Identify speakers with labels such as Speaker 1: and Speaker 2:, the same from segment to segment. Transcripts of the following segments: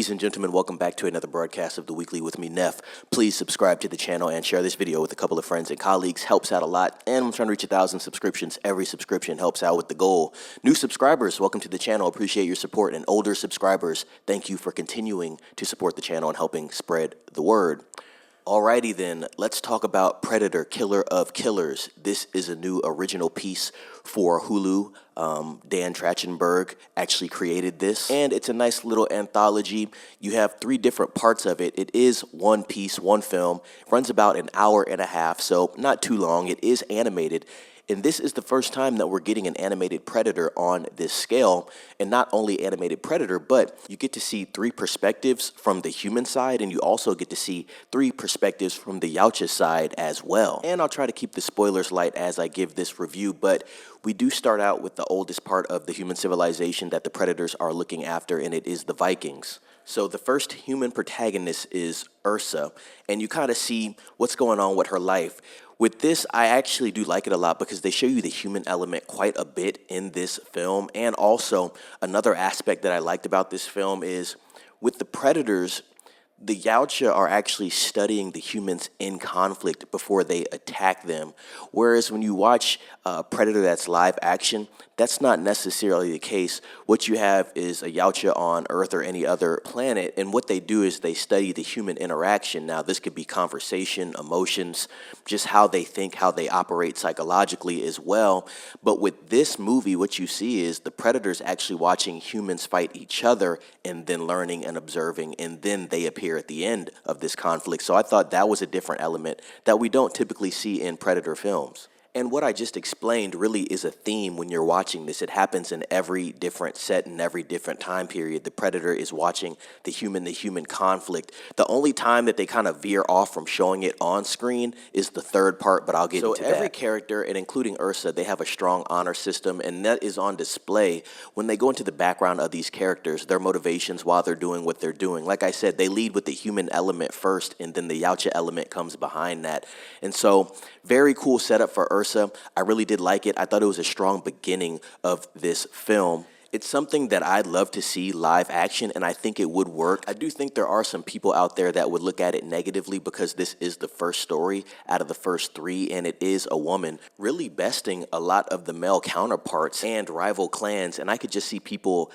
Speaker 1: Ladies and gentlemen, welcome back to another broadcast of The Weekly with me, Neff. Please subscribe to the channel and share this video with a couple of friends and colleagues. Helps out a lot, and I'm trying to reach 1,000 subscriptions. Every subscription helps out with the goal. New subscribers, welcome to the channel. Appreciate your support. And older subscribers, thank you for continuing to support the channel and helping spread the word. Alrighty then, let's talk about Predator, Killer of Killers. This is a new original piece for Hulu. Dan Trachtenberg actually created this, and it's a nice little anthology. You have 3 different parts of it. It is one piece, one film. It runs about an hour and a half, so not too long. It is animated. And this is the first time that we're getting an animated Predator on this scale. And not only animated Predator, but you get to see 3 perspectives from the human side, and you also get to see 3 perspectives from the Yautja side as well. And I'll try to keep the spoilers light as I give this review, but we do start out with the oldest part of the human civilization that the Predators are looking after, and it is the Vikings. So the first human protagonist is Ursa, and you kind of see what's going on with her life. With this, I actually do like it a lot because they show you the human element quite a bit in this film. And also, another aspect that I liked about this film is with the Predators, the Yautja are actually studying the humans in conflict before they attack them. Whereas when you watch a Predator that's live action, that's not necessarily the case. What you have is a Yautja on Earth or any other planet, and what they do is they study the human interaction. Now, this could be conversation, emotions, just how they think, how they operate psychologically as well. But with this movie, what you see is the Predators actually watching humans fight each other and then learning and observing, and then they appear at the end of this conflict. So I thought that was a different element that we don't typically see in Predator films. And what I just explained really is a theme when you're watching this. It happens in every different set and every different time period. The Predator is watching the human conflict. The only time that they kind of veer off from showing it on screen is the third part, but I'll get into that. So every character, and including Ursa, they have a strong honor system, and that is on display when they go into the background of these characters, their motivations while they're doing what they're doing. Like I said, they lead with the human element first, and then the Yautja element comes behind that. And so, very cool setup for Ursa. I really did like it. I thought it was a strong beginning of this film. It's something that I'd love to see live action, and I think it would work. I do think there are some people out there that would look at it negatively because this is the first story out of the first 3, and it is a woman really besting a lot of the male counterparts and rival clans, and I could just see people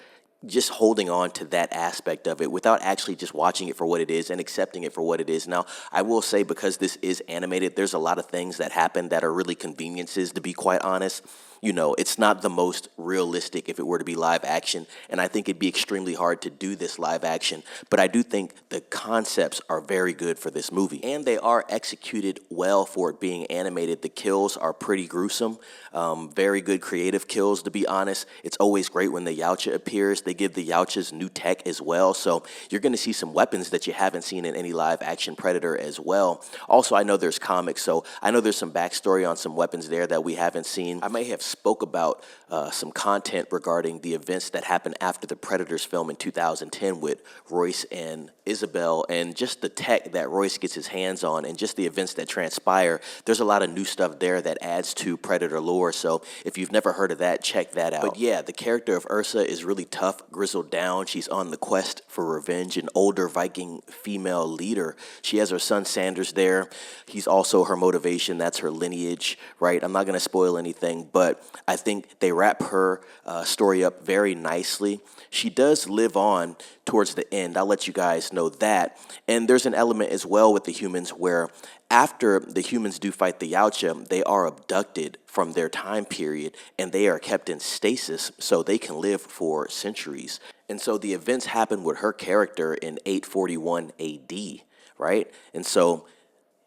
Speaker 1: just holding on to that aspect of it without actually just watching it for what it is and accepting it for what it is. Now, I will say, because this is animated, there's a lot of things that happen that are really conveniences, to be quite honest. You know, it's not the most realistic if it were to be live action, and I think it'd be extremely hard to do this live action, but I do think the concepts are very good for this movie, and they are executed well for it being animated. The kills are pretty gruesome, very good creative kills, to be honest. It's always great when the Yautja appears. They give the Yautjas new tech as well, so you're going to see some weapons that you haven't seen in any live action Predator as well. Also, I know there's comics, so I know there's some backstory on some weapons there that we haven't seen. I may have spoke about some content regarding the events that happened after the Predators film in 2010 with Royce and Isabel, and just the tech that Royce gets his hands on and just the events that transpire. There's a lot of new stuff there that adds to Predator lore, so if you've never heard of that, check that out. But yeah, the character of Ursa is really tough, grizzled down. She's on the quest for revenge, an older Viking female leader. She has her son Sanders there. He's also her motivation. That's her lineage, right? I'm not going to spoil anything, but I think they wrap her story up very nicely. She does live on towards the end. I'll let you guys know that. And there's an element as well with the humans where after the humans do fight the Yautja, they are abducted from their time period and they are kept in stasis so they can live for centuries. And so the events happen with her character in 841 AD, right? And so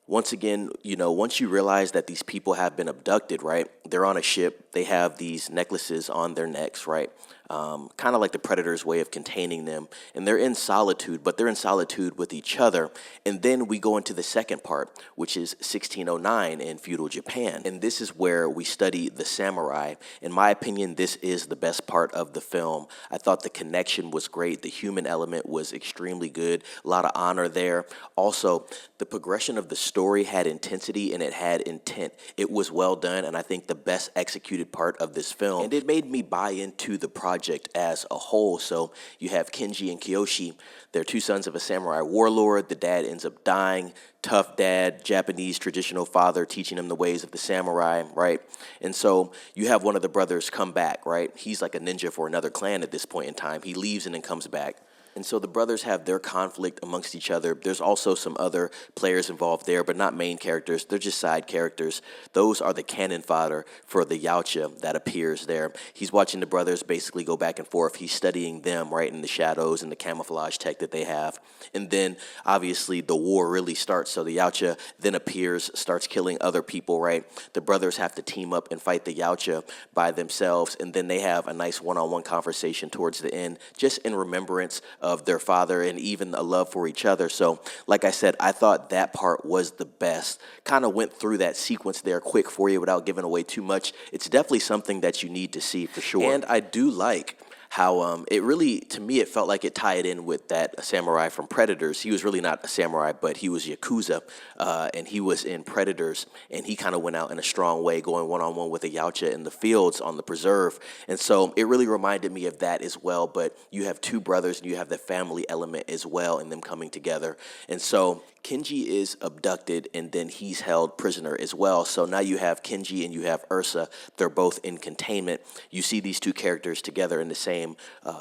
Speaker 1: once again, you know, once you realize that these people have been abducted, right? They're on a ship. They have these necklaces on their necks, right? Kind of like the Predator's way of containing them. And they're in solitude, but they're in solitude with each other. And then we go into the second part, which is 1609 in feudal Japan. And this is where we study the samurai. In my opinion, this is the best part of the film. I thought the connection was great. The human element was extremely good. A lot of honor there. Also, the progression of the story had intensity and it had intent. It was well done, and I think the best executed part of this film, and it made me buy into the project as a whole. So you have Kenji and Kiyoshi. They're two sons of a samurai warlord. The dad ends up dying. Tough dad, Japanese traditional father teaching him the ways of the samurai, right? And so you have one of the brothers come back, right? He's like a ninja for another clan at this point in time. He leaves and then comes back. And so the brothers have their conflict amongst each other. There's also some other players involved there, but not main characters. They're just side characters. Those are the cannon fodder for the Yautja that appears there. He's watching the brothers basically go back and forth. He's studying them, right, in the shadows and the camouflage tech that they have. And then, obviously, the war really starts. So the Yautja then appears, starts killing other people, right? The brothers have to team up and fight the Yautja by themselves. And then they have a nice one-on-one conversation towards the end, just in remembrance of their father and even a love for each other. So, like I said, I thought that part was the best. Kind of went through that sequence there quick for you without giving away too much. It's definitely something that you need to see for sure. And I do like how it really, to me, it felt like it tied in with that samurai from Predators. He was really not a samurai, but he was Yakuza, and he was in Predators, and he kind of went out in a strong way, going one-on-one with a Yautja in the fields on the preserve. And so it really reminded me of that as well, but you have two brothers, and you have the family element as well in them coming together. And so Kenji is abducted, and then he's held prisoner as well. So now you have Kenji and you have Ursa. They're both in containment. You see these two characters together in the same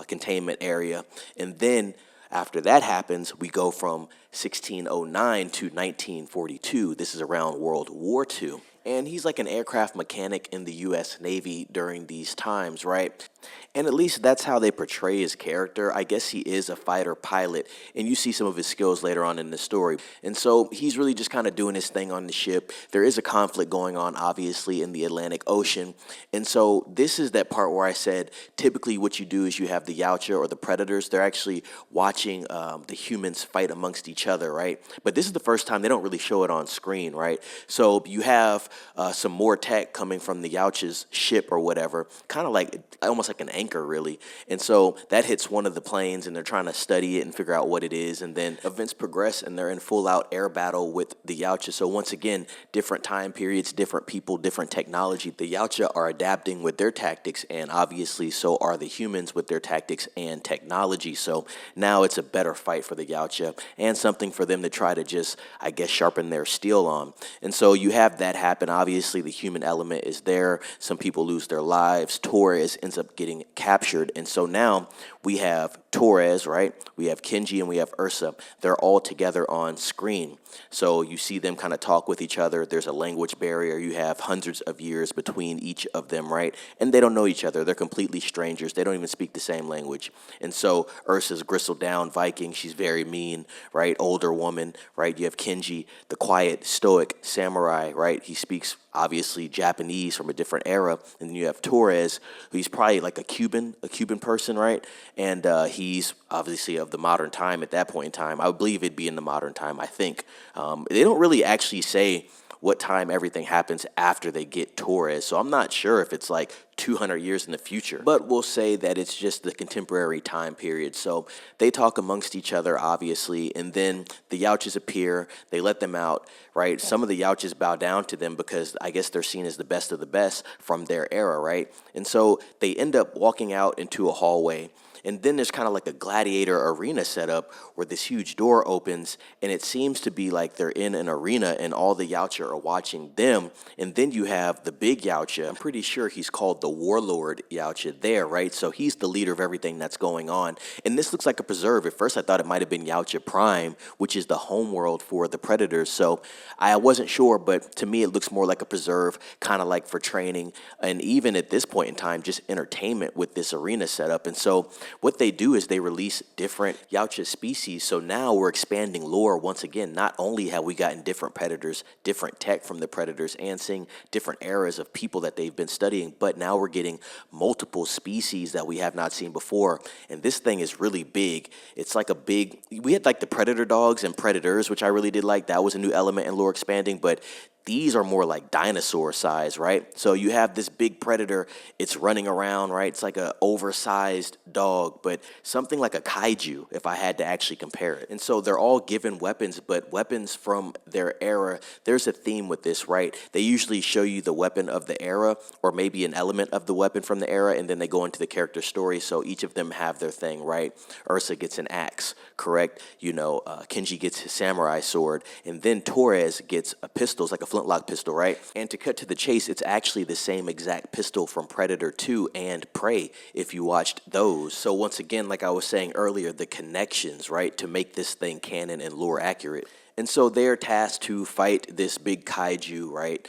Speaker 1: containment area. And then after that happens, we go from 1609 to 1942. This is around World War II. And he's like an aircraft mechanic in the U.S. Navy during these times, right? And at least that's how they portray his character. I guess he is a fighter pilot, and you see some of his skills later on in the story. And so he's really just kind of doing his thing on the ship. There is a conflict going on, obviously, in the Atlantic Ocean. And so this is that part where I said, typically what you do is you have the Yautja or the Predators. They're actually watching the humans fight amongst each other, right? But this is the first time they don't really show it on screen, right? So you have some more tech coming from the Yautja's ship or whatever, kind of like almost like an anchor, really. And so that hits one of the planes, and they're trying to study it and figure out what it is. And then events progress, and they're in full-out air battle with the Yautja. So once again, different time periods, different people, different technology. The Yautja are adapting with their tactics, and obviously so are the humans with their tactics and technology. So now it's a better fight for the Yautja and something for them to try to just, I guess, sharpen their steel on. And so you have that happen. Obviously, the human element is there. Some people lose their lives. Torres ends up getting captured. And so now we have Torres, right? We have Kenji and we have Ursa. They're all together on screen. So you see them kind of talk with each other. There's a language barrier. You have hundreds of years between each of them, right? And they don't know each other. They're completely strangers. They don't even speak the same language. And so Ursa's gristled down Viking. She's very mean, right? Older woman, right? You have Kenji, the quiet, stoic samurai, right? He speaks obviously Japanese from a different era. And then you have Torres, who's probably like a Cuban person, right? And he's obviously of the modern time at that point in time. I would believe it'd be in the modern time, I think. They don't really actually say what time everything happens after they get Torres. So I'm not sure if it's like 200 years in the future, but we'll say that it's just the contemporary time period. So they talk amongst each other, obviously, and then the Yautjas appear. They let them out, right? Some of the Yautjas bow down to them because I guess they're seen as the best of the best from their era, right? And so they end up walking out into a hallway. And then there's kind of like a gladiator arena setup where this huge door opens, and it seems to be like they're in an arena and all the Yautja are watching them. And then you have the big Yautja. I'm pretty sure he's called the Warlord Yautja there, right? So he's the leader of everything that's going on. And this looks like a preserve. At first I thought it might have been Yautja Prime, which is the homeworld for the Predators. So I wasn't sure, but to me it looks more like a preserve, kind of like for training. And even at this point in time, just entertainment with this arena setup. And so what they do is they release different Yautja species. So now we're expanding lore once again. Not only have we gotten different Predators, different tech from the Predators, and seeing different eras of people that they've been studying, but now we're getting multiple species that we have not seen before. And this thing is really big. It's like a big, we had like the Predator dogs and Predators, which I really did like. That was a new element in lore expanding, but these are more like dinosaur size, right? So you have this big predator, it's running around, right? It's like a oversized dog, but something like a kaiju if I had to actually compare it. And so they're all given weapons, but weapons from their era. There's a theme with this, right? They usually show you the weapon of the era or maybe an element of the weapon from the era, and then they go into the character story. So each of them have their thing, right? Ursa gets an axe, correct? Kenji gets his samurai sword, and then Torres gets a pistol. It's like a flintlock pistol, right? And to cut to the chase, it's actually the same exact pistol from Predator 2 and Prey, if you watched those. So once again, like I was saying earlier, the connections, right, to make this thing canon and lore accurate. And so they're tasked to fight this big kaiju, right?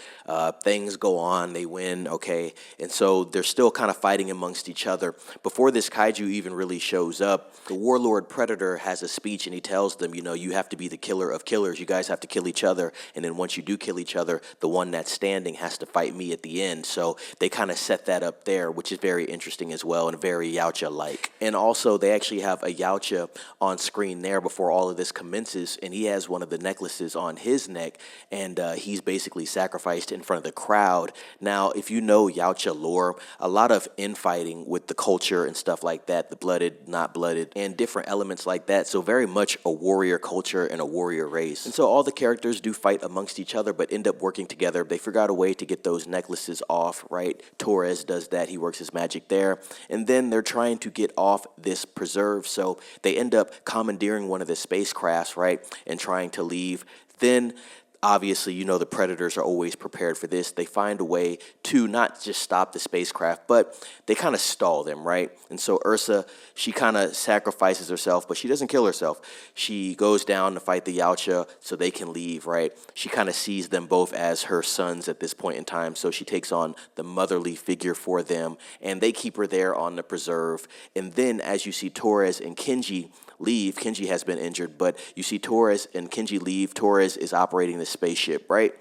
Speaker 1: Things go on, they win, okay? And so they're still kind of fighting amongst each other. Before this kaiju even really shows up, the warlord Predator has a speech and he tells them, you have to be the killer of killers. You guys have to kill each other. And then once you do kill each other, the one that's standing has to fight me at the end. So they kind of set that up there, which is very interesting as well and very Yautja-like. And also they actually have a Yautja on screen there before all of this commences, and he has one of the necklaces on his neck, and he's basically sacrificed in front of the crowd. Now, if you know Yautja lore, a lot of infighting with the culture and stuff like that, the blooded, not blooded, and different elements like that. So very much a warrior culture and a warrior race. And so all the characters do fight amongst each other, but end up working together. They figure out a way to get those necklaces off, right? Torres does that. He works his magic there. And then they're trying to get off this preserve. So they end up commandeering one of the spacecrafts, right? And trying to leave. Then obviously, the Predators are always prepared for this. They find a way to not just stop the spacecraft, but they kind of stall them, right? And so Ursa, she kind of sacrifices herself, but she doesn't kill herself. She goes down to fight the Yautja so they can leave, right? She kind of sees them both as her sons at this point in time, so she takes on the motherly figure for them, and they keep her there on the preserve. And then as you see Torres and Kenji leave, Kenji has been injured, but you see Torres and Kenji leave. Torres is operating the spaceship, right?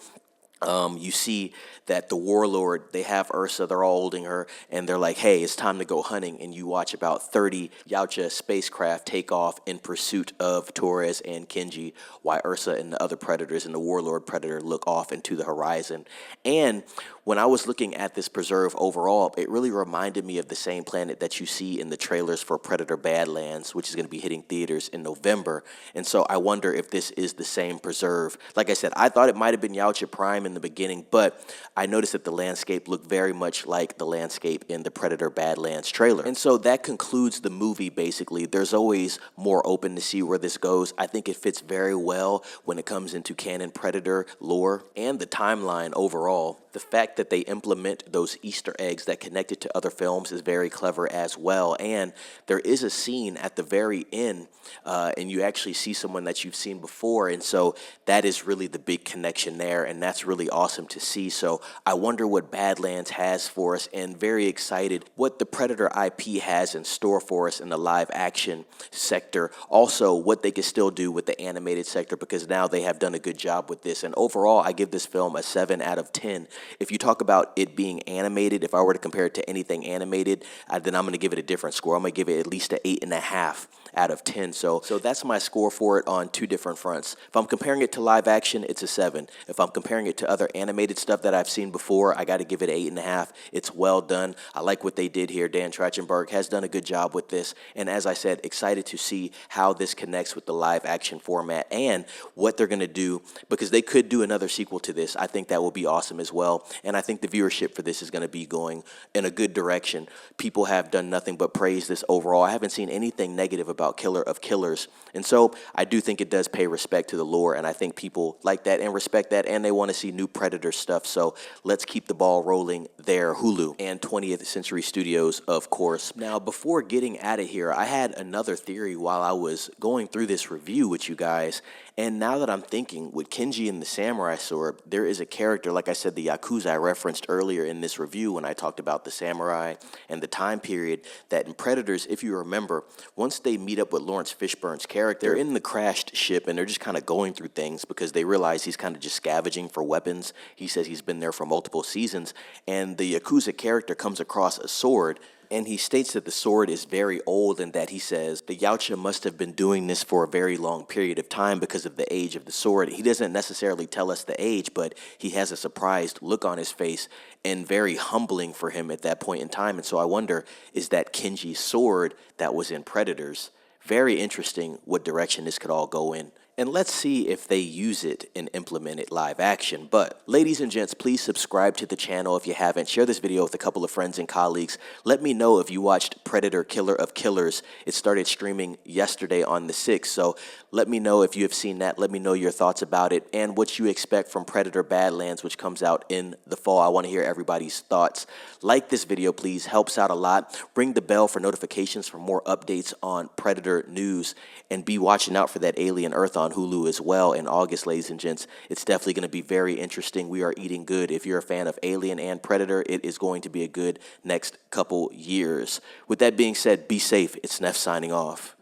Speaker 1: You see that the warlord, they have Ursa, they're all holding her, and they're like, hey, it's time to go hunting. And you watch about 30 Yautja spacecraft take off in pursuit of Torres and Kenji, while Ursa and the other predators and the warlord predator look off into the horizon. And when I was looking at this preserve overall, it really reminded me of the same planet that you see in the trailers for Predator Badlands, which is going to be hitting theaters in November. And so I wonder if this is the same preserve. Like I said, I thought it might have been Yautja Prime in the beginning, but I noticed that the landscape looked very much like the landscape in the Predator Badlands trailer. And so that concludes the movie, basically. There's always more open to see where this goes. I think it fits very well when it comes into canon Predator lore and the timeline overall. The fact that they implement those Easter eggs that connect it to other films is very clever as well. And there is a scene at the very end, and you actually see someone that you've seen before. And so that is really the big connection there, and that's really awesome to see. So I wonder what Badlands has for us, and very excited what the Predator IP has in store for us in the live action sector. Also, what they can still do with the animated sector, because now they have done a good job with this. And overall, I give this film a 7 out of 10. If you talk about it being animated, if I were to compare it to anything animated, then I'm going to give it a different score. I'm going to give it at least an 8.5 out of 10. So that's my score for it on two different fronts. If I'm comparing it to live action, it's a 7. If I'm comparing it to other animated stuff that I've seen before, I got to give it an 8.5. It's well done. I like what they did here. Dan Trachtenberg has done a good job with this. And as I said, excited to see how this connects with the live action format and what they're going to do, because they could do another sequel to this. I think that will be awesome as well. And I think the viewership for this is going to be going in a good direction. People have done nothing but praise this overall. I haven't seen anything negative about Killer of Killers. And so I do think it does pay respect to the lore, and I think people like that and respect that, and they want to see new Predator stuff. So let's keep the ball rolling there. Hulu and 20th Century Studios, of course. Now, before getting out of here, I had another theory while I was going through this review with you guys. And now that I'm thinking, with Kenji and the samurai sword, there is a character, like I said, the Yakuza I referenced earlier in this review when I talked about the samurai and the time period, that in Predators, if you remember, once they meet up with Lawrence Fishburne's character, they're in the crashed ship and they're just kind of going through things because they realize he's kind of just scavenging for weapons. He says he's been there for multiple seasons, and the Yakuza character comes across a sword And he states that the sword is very old and that he says the Yautja must have been doing this for a very long period of time because of the age of the sword. He doesn't necessarily tell us the age, but he has a surprised look on his face and very humbling for him at that point in time. And so I wonder, is that Kenji's sword that was in Predators? Very interesting what direction this could all go in. And let's see if they use it and implement it live action. But ladies and gents, please subscribe to the channel if you haven't. Share this video with a couple of friends and colleagues. Let me know if you watched Predator Killer of Killers. It started streaming yesterday on the 6th. So let me know if you have seen that. Let me know your thoughts about it and what you expect from Predator Badlands, which comes out in the fall. I want to hear everybody's thoughts. Like this video, please. Helps out a lot. Ring the bell for notifications for more updates on Predator news. And be watching out for that Alien Earth on Hulu as well in August, ladies and gents. It's definitely going to be very interesting. We are eating good. If you're a fan of Alien and Predator, it is going to be a good next couple years. With that being said, be safe. It's Neff signing off.